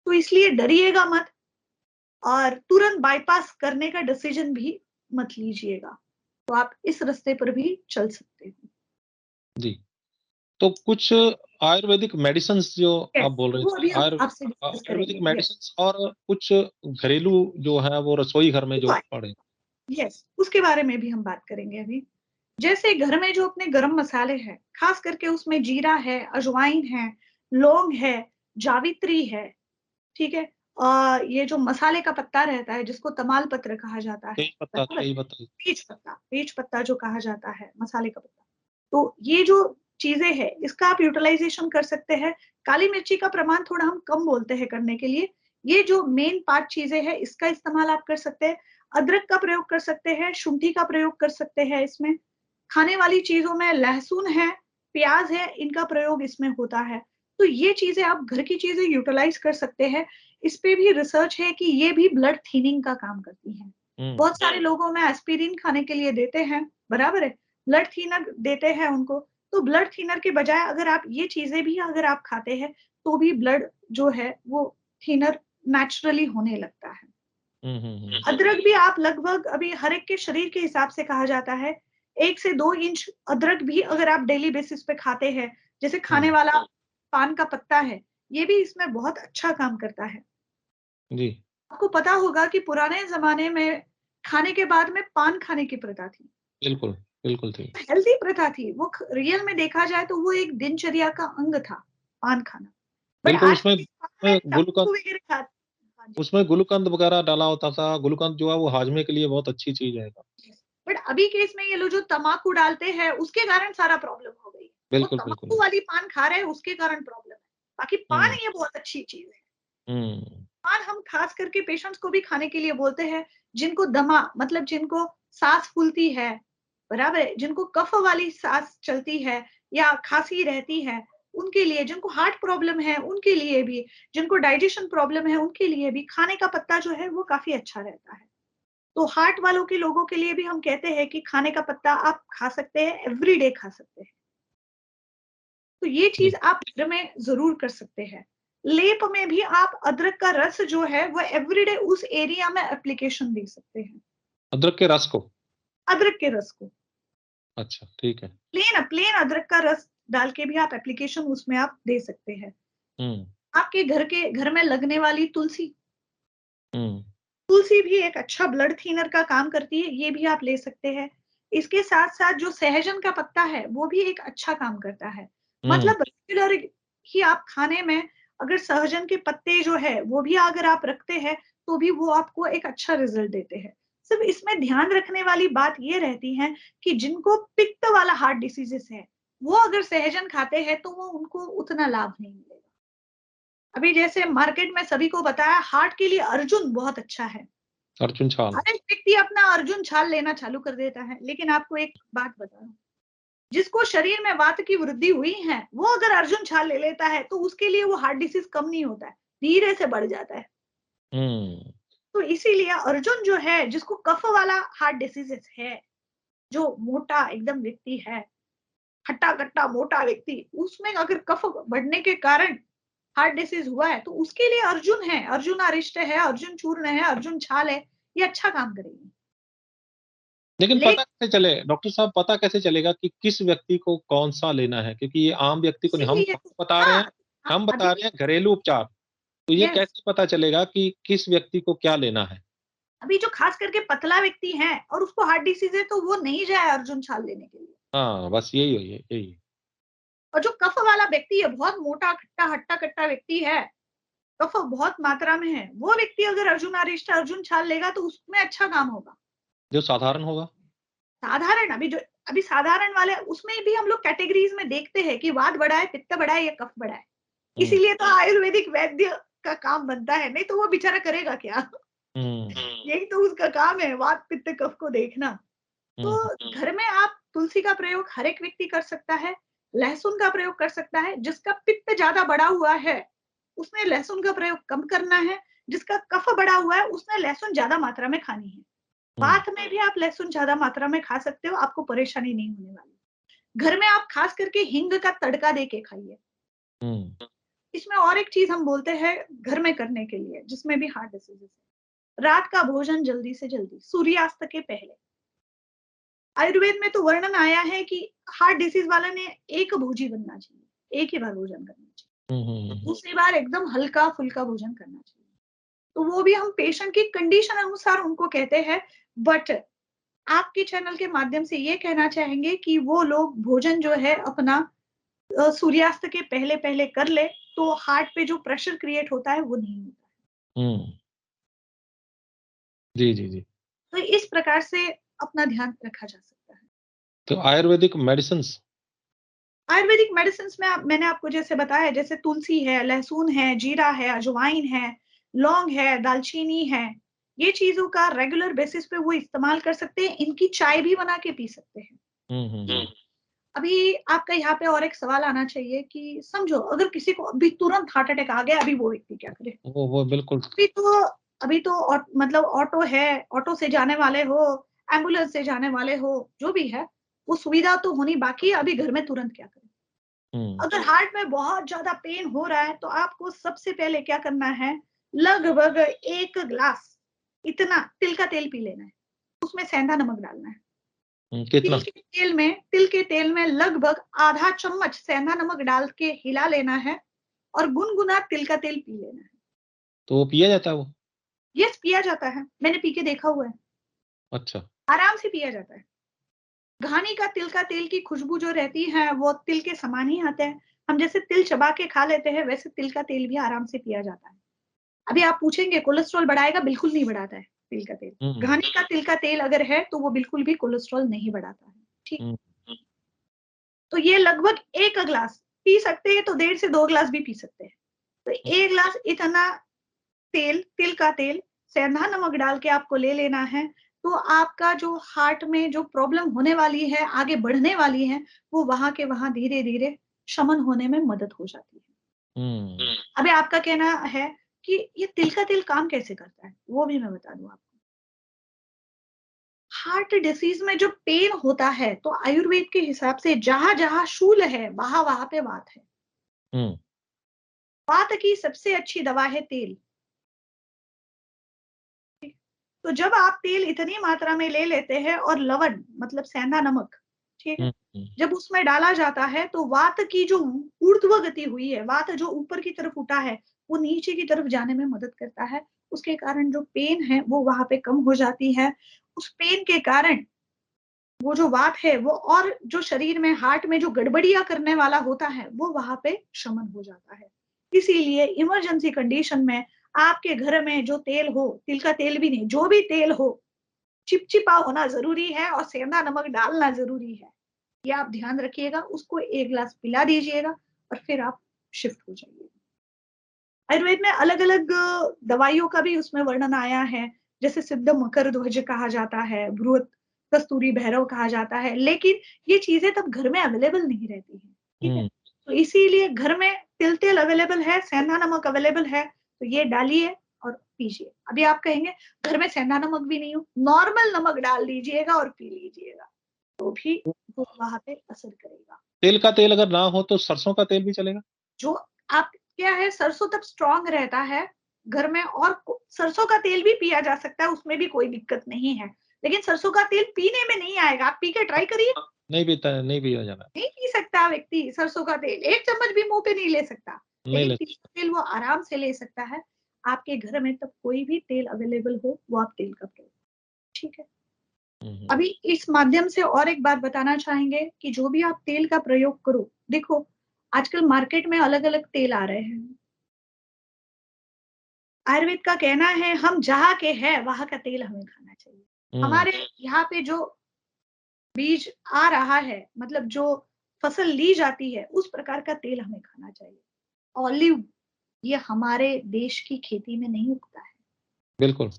तो इसलिए डरिएगा मत, और तुरंत बाईपास करने का डिसीजन भी मत लीजिएगा। तो आप इस रास्ते पर भी चल सकते हो। जी। तो कुछ आयुर्वेदिक मेडिसिन्स जो यस, आप बोल रहे वो थे, अभी हम आपसे डिस्कस आयुर्वेदिक करेंगे। यस, मेडिसिन्स और कुछ घरेलू जो है वो रसोई घर में जो पड़े। यस, उसके बारे में भी हम बात करेंगे अभी। जैसे घर में जो अपने गरम मसाले हैं, खास करके उसमें जीरा है, अजवाइन है, लौंग है, जावित्री है, ठीक है? ये जो मसाले का पत्ता रहता है, जिसको तमाल पत्र कहा जाता है, बराबर? तेज पत्ता। तेज पत्ता जो कहा जाता है, मसाले का पत्ता। तो ये जो चीज़ें हैं, इसका आप यूटिलाइज़ेशन कर सकते हैं। काली मिर्ची का प्रमाण थोड़ा हम कम बोलते हैं करने के लिए। ये जो मेन पार्ट चीज़ें हैं, इसका इस्तेमाल आप कर सकते हैं। अदरक का प्रयोग कर सकते हैं, शुंठी का प्रयोग कर सकते हैं इसमें। खाने वाली चीज़ों में लहसुन है, प्याज़ है, इनका प्रयोग इसमें होता है। तो ये चीज़ें आप घर की चीज़ें यूटिलाइज़ कर सकते हैं। इस पे भी रिसर्च है कि ये भी ब्लड थिनिंग का काम करती हैं। बहुत सारे लोगों में एस्पिरिन खाने के लिए देते हैं, बराबर है? ब्लड थिनर देते हैं उनको। तो ब्लड थिनर के बजाय अगर आप ये चीज़ें भी अगर आप खाते हैं, तो भी ब्लड जो है वो थिनर नेचुरली होने लगता है। अदरक भी आप लगभग अभी हर एक के शरीर के हिसाब से कहा जाता है, 1 से 2 इंच अदरक भी अगर आप डेली बेसिस पे खाते हैं, जैसे खाने वाला पान का पत्ता है, ये भी इसमें बहुत अच्छा काम करता है। जी, आपको पता होगा कि पुराने ज़माने में खाने के बाद में पान खाने की प्रथा थी। बिल्कुल, बिल्कुल थी। हेल्दी प्रथा थी। वो रियल में देखा जाए तो वो एक दिनचर्या का अंग था, पान खाना। बट बिल्कुल आज के पान में तंबाकू वगैरह हाँ जी। उसमें गुलकंद वगैरह डाला होता था। गुलकंद जो है वो हाजमे के लिए बहुत अच्छी चीज़ है। बट अभी के इसमें ये लोग जो तम्बाकू डालते हैं, उसके कारण सारा प्रॉब्लम हो गई। वो बिल्कुल, बिल्कुल। तम्बाकू वाली पान खा रहे हैं, उसके कारण प्रॉब्लम है। बाकी पान हुँ, ये बहुत अच्छी चीज़ है। हुँ, पान हम खास करके पेशेंट्स को भी खाने के लिए बोलते हैं, जिनको दमा, मतलब जिनको साँस फूलती है, बराबर है? जिनको कफ वाली साँस चलती है या खाँसी रहती है, उनके लिए, जिनको हार्ट प्रॉब्लम है, उनके लिए भी, जिनको डाइजेशन प्रॉब्लम है, उनके लिए भी खाने का पत्ता जो है वो काफ़ी अच्छा रहता है। तो हार्ट वालों के लोगों के लिए भी हम कहते हैं कि खाने का पत्ता आप खा सकते हैं, एवरीडे खा सकते हैं। तो ये जी। चीज़ आप घर में ज़रूर कर सकते हैं। लेप में भी आप अदरक का रस जो है वो एवरीडे उस एरिया में एप्लीकेशन दे सकते हैं, अदरक के रस को? अदरक के रस को। अच्छा, ठीक है। प्लेन अदरक का रस डाल के भी आप एप्लीकेशन उसमें आप दे सकते हैं। हुँ, आपके घर में लगने वाली तुलसी, हुँ, तुलसी भी एक अच्छा ब्लड थिनर का काम करती है, ये भी आप ले सकते हैं। इसके साथ-साथ जो सहजन का पत्ता है, वो भी एक अच्छा काम करता है। हुँ, मतलब रेगुलर ही आप खाने में अगर सहजन के पत्ते जो है, वो भी अगर आप रखते हैं, तो भी वो आपको एक अच्छा रिज़ल्ट देते हैं। सिर्फ इसमें ध्यान रखने वाली बात ये रहती है कि जिनको पित्त वाला हार्ट डिसीजेस है, वो अगर सहजन खाते हैं तो वो उनको उतना लाभ नहीं मिलेगा। अभी जैसे मार्केट में सभी को पता है हार्ट के लिए अर्जुन बहुत अच्छा है। अर्जुन छाल। हर एक व्यक्ति अपना अर्जुन छाल लेना चालू कर देता है, लेकिन आपको एक बात बताऊं, जिसको शरीर में वात की वृद्धि हुई है, वो अगर अर्जुन छाल ले लेता है तो उसके लिए वो हार्ट डिसीज कम नहीं होता है, धीरे से बढ़ जाता है। हुँ। तो इसीलिए अर्जुन जो है, जिसको कफ वाला हार्ट डिसीजेस है, जो मोटा एकदम व्यक्ति है, हट्टा-कट्टा मोटा व्यक्ति, उसमें अगर कफ बढ़ने के कारण हार्ट डिसीज हुआ है, तो उसके लिए अर्जुन है, अर्जुन अरिष्ट है, अर्जुन चूर्ण है, अर्जुन छाल है, ये अच्छा काम करेगी। लेकिन पता लेकिन कैसे चले डॉक्टर साहब, पता कैसे चलेगा कि किस व्यक्ति को कौन-सा लेना है? क्योंकि ये आम व्यक्ति को नहीं, इसीलिए हम बता रहे हैं, हाँ, हम अभी बता रहे हैं घरेलू उपचार। तो ये यस, कैसे पता चलेगा कि किस व्यक्ति को क्या लेना है? अभी जो खास करके पतला व्यक्ति है और उसको हार्ट डिसीज है, तो वो नहीं जाए अर्जुन छाल लेने के लिए। हाँ, बस यही है, यही। और जो कफ वाला व्यक्ति है, बहुत मोटा, खट्टा, हट्टा-कट्टा व्यक्ति है, कफ बहुत मात्रा में है, वो व्यक्ति अगर अर्जुन अरिष्ट, अर्जुन छाल लेगा तो उसमें अच्छा काम होगा। जो साधारण होगा। साधारण अभी साधारण वाले उसमें भी हम लोग कैटेगरीज में देखते हैं कि वात बढ़ा है, पित्त बढ़ा है या कफ बढ़ा है। हुँ, इसीलिए तो आयुर्वेदिक वैद्य का काम बनता है, नहीं तो वो बेचारा करेगा क्या? हुँ, यही तो उसका काम है, वात, पित्त, कफ को देखना। हुँ, हुँ, तो घर में आप तुलसी का प्रयोग हर एक व्यक्ति कर सकता है, लहसुन का प्रयोग कर सकता है। जिसका पित्त ज़्यादा बढ़ा हुआ है, उसने लहसुन का प्रयोग कम करना है, जिसका कफ बढ़ा हुआ है, उसने लहसुन ज़्यादा मात्रा में खानी है। हुँ, भात में भी आप लहसुन ज़्यादा मात्रा में खा सकते हो, आपको परेशानी नहीं होने वाली। घर में आप खास करके हींग का तड़का देके खाइए। हुँ, इसमें और एक चीज़ हम बोलते हैं घर में करने के लिए, जिसमें भी हार्ट डिसीज़ेज़ है। रात का भोजन जल्दी से जल्दी, सूर्यास्त के पहले। आयुर्वेद में तो वर्णन आया है कि हार्ट डिसीज वाले ने एक भोजी बनना चाहिए, एक ही बार भोजन करना हुँ, हुँ, चाहिए, हुँ, दूसरी बार एकदम हल्का फुल्का भोजन करना चाहिए। तो वो भी हम पेशेंट की कंडीशन अनुसार उनको कहते हैं। बट आपके चैनल के माध्यम से ये कहना चाहेंगे कि वो लोग भोजन जो है अपना सूर्यास्त के पहले पहले कर ले, तो हार्ट पे जो प्रेशर क्रिएट होता है वो नहीं होता है। हुँ। जी, जी, जी। तो इस प्रकार से अपना ध्यान रखा जा सकता है। तो आयुर्वेदिक मेडिसिन्स। आयुर्वेदिक मेडिसिन्स में मैंने आपको जैसे बताया, जैसे तुलसी है, लहसुन है, जीरा है, अजवाइन है, लौंग है, दालचीनी है, ये चीज़ों का रेगुलर बेसिस पे वो इस्तेमाल कर सकते हैं। इनकी चाय भी बना के पी सकते हैं। हुँ, हुँ, हुँ। अभी आपका यहाँ पे और एक सवाल आना चाहिए कि समझो अगर किसी को अभी तुरंत हार्ट अटैक आ गया, अभी वो व्यक्ति क्या करे? वो बिल्कुल। अभी तो अभी तो मतलब ऑटो है, ऑटो से जाने वाले हो, एम्बुलेंस से जाने वाले हो, जो भी है, वो सुविधा तो होनी बाकी है, अभी घर में तुरंत क्या करें? हुँ, अगर हार्ट में बहुत ज़्यादा पेन हो रहा है, तो आपको सबसे पहले क्या करना है, लगभग 1 ग्लास इतना तिल का तेल पी लेना है, उसमें सेंधा नमक डालना है। हुँ, कितना? तिल के तेल में लगभग आधा चम्मच सेंधा नमक डाल के हिला लेना है और गुनगुना तिल का तेल पी लेना है। तो वो पिया जाता है वो? यस, पिया जाता है, मैंने पी के देखा हुआ है, अच्छा। आराम से पिया जाता है। घानी का तिल की खुशबू जो रहती है, वो तिल के समान ही आता है। हम जैसे तिल चबा के खा लेते हैं, वैसे तिल का तेल भी आराम से पिया जाता है। अभी आप पूछेंगे कोलेस्ट्रॉल बढ़ाएगा? बिल्कुल नहीं बढ़ाता है तिल का तेल। हुँ, घानी का तिल का तेल अगर है, तो वो बिल्कुल भी कोलेस्ट्रॉल नहीं बढ़ाता है। ठीक। हुँ, तो ये लगभग 1 ग्लास पी सकते हैं, तो 1.5 से 2 ग्लास भी पी सकते हैं। तो हुँ, 1 ग्लास इतना तिल का तेल, सेंधा नमक डाल के आपको ले लेना है, तो आपका जो हार्ट में जो प्रॉब्लम होने वाली है, आगे बढ़ने वाली है, वो वहाँ के वहाँ धीरे-धीरे शमन होने में मदद हो जाती है। हुँ, अभी आपका कहना है कि ये तिल का तेल काम कैसे करता है? वो भी मैं बता दूँ आपको। हार्ट डिसीज़ में जो पेन होता है, तो आयुर्वेद के हिसाब से जहाँ-जहाँ शूल है, वहाँ-वहाँ पे वात है। हुँ, वात की सबसे अच्छी दवा है तेल। तो जब आप तेल इतनी मात्रा में ले लेते हैं और लवण मतलब सेंधा नमक, ठीक है? हुँ, हुँ, जब उसमें डाला जाता है, तो वात की जो ऊर्ध्व गति हुई है, वात जो ऊपर की तरफ उठा है, वो नीचे की तरफ जाने में मदद करता है। उसके कारण जो पेन है, वो वहाँ पे कम हो जाती है। उस पेन के कारण वो जो वात है, वो और जो शरीर में हार्ट में जो गड़बड़ियाँ करने वाला होता है, वो वहाँ पे शमन हो जाता है। इसीलिए इमरजेंसी कंडीशन में आपके घर में जो तेल हो, तिल का तेल भी नहीं, जो भी तेल हो, चिपचिपा होना ज़रूरी है और सेंधा नमक डालना ज़रूरी है। ये आप ध्यान रखिएगा, उसको 1 ग्लास पिला दीजिएगा और फिर आप शिफ्ट हो जाइए। आयुर्वेद में अलग-अलग दवाइयों का भी उसमें वर्णन आया है, जैसे सिद्ध मकरध्वज कहा जाता है, बृहत कस्तूरी भैरव कहा जाता है, लेकिन ये चीज़ें तब घर में अवेलेबल नहीं रहती हैं, ठीक है? हुँ, तो इसीलिए घर में तिल-तेल अवेलेबल है, सेंधा नमक अवेलेबल है, तो ये डालिए और पीजिए। अभी आप कहेंगे घर में सेंधा नमक भी नहीं हो, नॉर्मल नमक डाल दीजिएगा और पी लीजिएगा, तो भी वो वहाँ पे असर करेगा। तेल का तेल अगर ना हो तो सरसों का तेल भी चलेगा? जो आप क्या है सरसों तब स्ट्रॉन्ग रहता है घर में और सरसों का तेल भी पिया जा सकता है, उसमें भी कोई दिक्कत नहीं है। लेकिन सरसों का तेल पीने में नहीं आएगा, आप पी के ट्राई करिए। नहीं पीता है, नहीं पिया जाना, नहीं पी सकता व्यक्ति सरसों का तेल, 1 चम्मच भी मुँह पे नहीं ले सकता। नहीं लेकिन ले तिल का तेल वो आराम से ले सकता है। आपके घर में तब कोई भी तेल अवेलेबल हो, वो आप तेल का प्रयोग ठीक है। हुँ, हुँ, अभी इस माध्यम से और एक बात बताना चाहेंगे कि जो भी आप तेल का प्रयोग करो, देखो आजकल मार्केट में अलग-अलग तेल आ रहे हैं। आयुर्वेद का कहना है हम जहाँ के हैं वहाँ का तेल हमें खाना चाहिए। हुँ, हमारे यहाँ पे जो बीज आ रहा है मतलब जो फसल ली जाती है उस प्रकार का तेल हमें खाना चाहिए। ऑलिव ये हमारे देश की खेती में नहीं उगता है। बिल्कुल,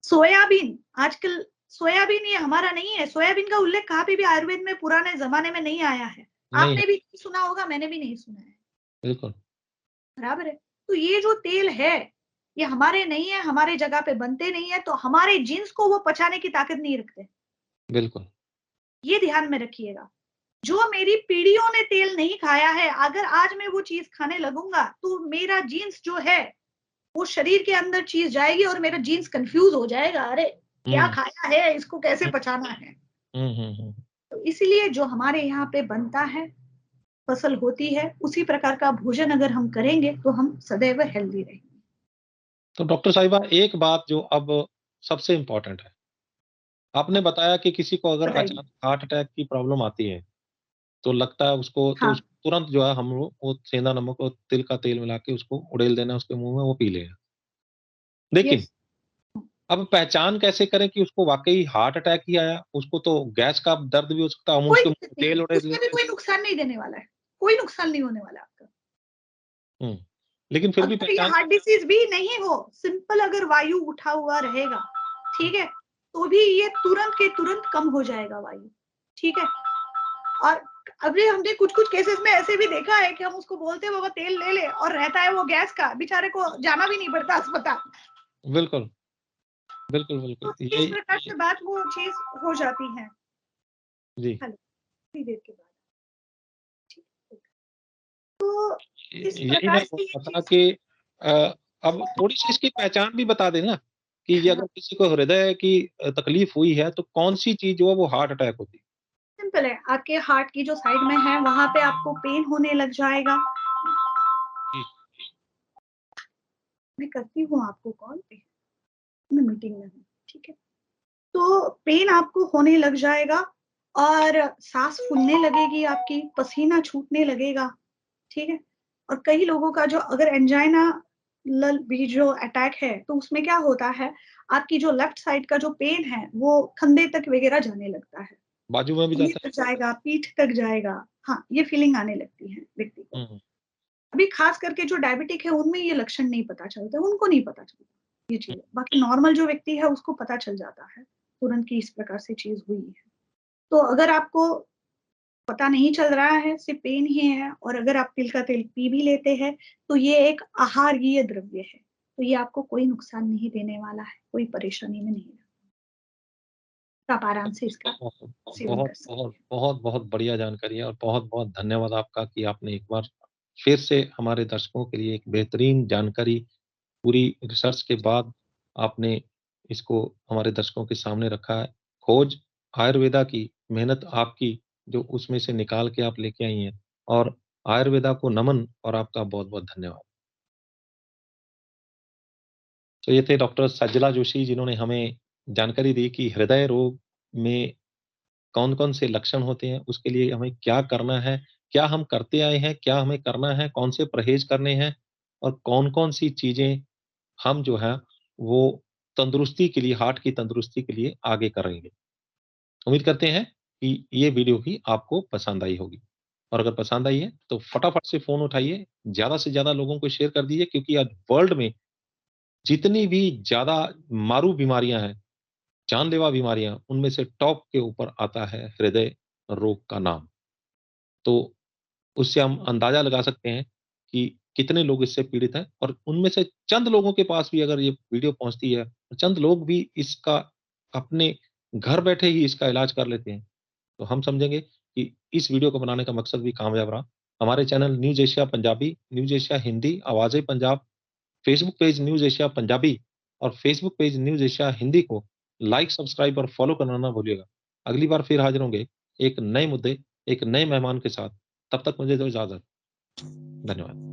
सोयाबीन आजकल सोयाबीन ये हमारा नहीं है। सोयाबीन का उल्लेख कहाँ पे भी आयुर्वेद में पुराने ज़माने में नहीं आया है। नहीं है, आपने भी नहीं सुना होगा, मैंने भी नहीं सुना है। बिल्कुल, बराबर है। तो ये जो तेल है, ये हमारे नहीं है, हमारे जगह पे बनते नहीं है, तो हमारे जीन्स को वो पचाने की ताकत नहीं रखते। बिल्कुल, ये ध्यान में रखिएगा। जो मेरी पीढ़ियों ने तेल नहीं खाया है, अगर आज मैं वो चीज़ खाने लगूँगा, तो मेरा जीन्स जो है, वो शरीर के अंदर चीज़ जाएगी और मेरा जीन्स कन्फ्यूज़ हो जाएगा। अरे! क्या हुँ, खाया है, इसको कैसे हुँ, पचाना है? हुँ, हुँ, हुँ। तो इसीलिए जो हमारे यहाँ पे बनता है, फसल होती है, उसी प्रकार का भोजन अगर हम करेंगे, तो हम सदैव हेल्दी रहेंगे। तो डॉक्टर साहिबा एक बात जो अब सबसे इम्पोर्टेंट है, आपने बताया कि किसी को अगर बताइए। अचानक हार्ट अटैक की प्रॉब्लम आती है, तो लगता है उसको तो हाँ, तुरंत जो है हम लोग वो सेंधा नमक और तिल का तेल मिला के उसको उड़ेल देना है उसके मुँह में, वो पी लेगा। लेकिन यस। अब पहचान कैसे करें कि उसको वाक़ई हार्ट अटैक ही आया? उसको तो गैस का दर्द भी हो सकता है, हम कोई उसके मुँह दिक्कत में नहीं है, तेल उड़ेल उसमें भी देते हैं। कोई नुकसान नहीं देने वाला है, कोई नुकसान नहीं होने वाला आपका। हुँ, लेकिन फिर भी अगर ये पहचान हार्ट डिसीज़ भी नहीं हो, सिंपल अगर वायु उठा हुआ रहेगा, ठीक है? तो भी ये तुरंत के तुरंत कम हो जाएगा वायु, ठीक है? और अभी हमने कुछ-कुछ केसेज़ में ऐसे भी देखा है कि हम उसको बोलते हैं बाबा तेल ले ले और रहता है वो गैस का, बेचारे को जाना भी नहीं पड़ता अस्पताल। बिल्कुल, बिल्कुल, तो बिल्कुल। इस यही प्रकार से बात वो चीज़ हो जाती है। जी, हेलो, थोड़ी देर के बाद, ठीक है? तो इस यही मैं प्रकार बोल से ये रहा था चीज़ कि अ, अब थोड़ी-सी इसकी पहचान भी बता दें ना, कि ये अगर हाँ। किसी को हृदय की तकलीफ हुई है, तो कौन-सी चीज़ जो है वो हार्ट अटैक होती है? सिंपल है, आपके हार्ट की जो साइड में है, वहाँ पे आपको पेन होने लग जाएगा। जी, मैं करती हूँ आपको कॉल पे, मैं मीटिंग में हूँ, ठीक है? तो पेन आपको होने लग जाएगा और साँस फूलने लगेगी आपकी, पसीना छूटने लगेगा, ठीक है? और कई लोगों का जो अगर एंजाइना लल भी जो अटैक है, तो उसमें क्या होता है, आपकी जो लेफ्ट साइड का जो पेन है, वो कंधे तक वगैरह जाने लगता है। बाजू में भी कंधे जाता तक है? जाएगा, पीठ तक जाएगा। हाँ, ये फीलिंग आने लगती है व्यक्ति को। हुँ, हुँ, अभी खास करके जो डायबिटिक है उनमें ये लक्षण नहीं पता चलते, उनको नहीं पता चलता ये हुँ, चीज़ें। बाकी नॉर्मल जो व्यक्ति है उसको पता चल जाता है, तुरंत कि इस प्रकार से चीज़ हुई है। तो अगर आपको पता नहीं चल रहा है, सिर्फ़ पेन ही है और अगर आप तिल का तेल पी भी लेते हैं, तो ये एक आहार्य द्रव्य है। तो ये आपको कोई नुकसान नहीं देने वाला है, कोई परेशानी में नहीं है। तो आप आराम से इसका बहुत, सेवन बहुत, कर सकते बहुत, हैं। बहुत, बहुत बढ़िया जानकारी है और बहुत-बहुत धन्यवाद आपका कि आपने एक बार फिर से हमारे दर्शकों के लिए एक बेहतरीन जानकारी पूरी रिसर्च के बाद आपने इसको हमारे दर्शकों के सामने रखा है। खोज आयुर्वेदा की, मेहनत आपकी जो उसमें से निकाल के आप लेके आई हैं और आयुर्वेदा को नमन और आपका बहुत-बहुत धन्यवाद। तो ये थे डॉक्टर सज्जला जोशी जिन्होंने हमें जानकारी दी कि हृदय रोग में कौन-कौन से लक्षण होते हैं, उसके लिए हमें क्या करना है, क्या हम करते आए हैं, क्या हमें करना है, कौन से परहेज़ करने हैं और कौन-कौन सी चीज़ें हम जो है वो तंदुरुस्ती के लिए, हार्ट की तंदुरुस्ती के लिए आगे करेंगे। उम्मीद करते हैं कि ये वीडियो भी आपको पसंद आई होगी, और अगर पसंद आई है तो फटाफट से फ़ोन उठाइए, ज़्यादा से ज़्यादा लोगों को शेयर कर दीजिए, क्योंकि आज वर्ल्ड में जितनी भी ज़्यादा मारू बीमारियाँ हैं, जानलेवा बीमारियाँ, उनमें से टॉप के ऊपर आता है हृदय रोग का नाम। तो उससे हम अंदाज़ा लगा सकते हैं कि कितने लोग इससे पीड़ित हैं, और उनमें से चंद लोगों के पास भी अगर ये वीडियो पहुँचती है, चंद लोग भी इसका अपने घर बैठे ही इसका इलाज कर लेते हैं, तो हम समझेंगे कि इस वीडियो को बनाने का मकसद भी कामयाब रहा। हमारे channel news Asia Punjabi, news Asia Hindi, Awaze Punjab, Facebook page news Asia Punjabi और Facebook page news Asia Hindi को लाइक, सब्सक्राइब और फॉलो करना ना भूलिएगा। अगली बार फिर हाज़िर होंगे एक नए मुद्दे, एक नए मेहमान के साथ। तब तक मुझे दो इजाज़त। धन्यवाद।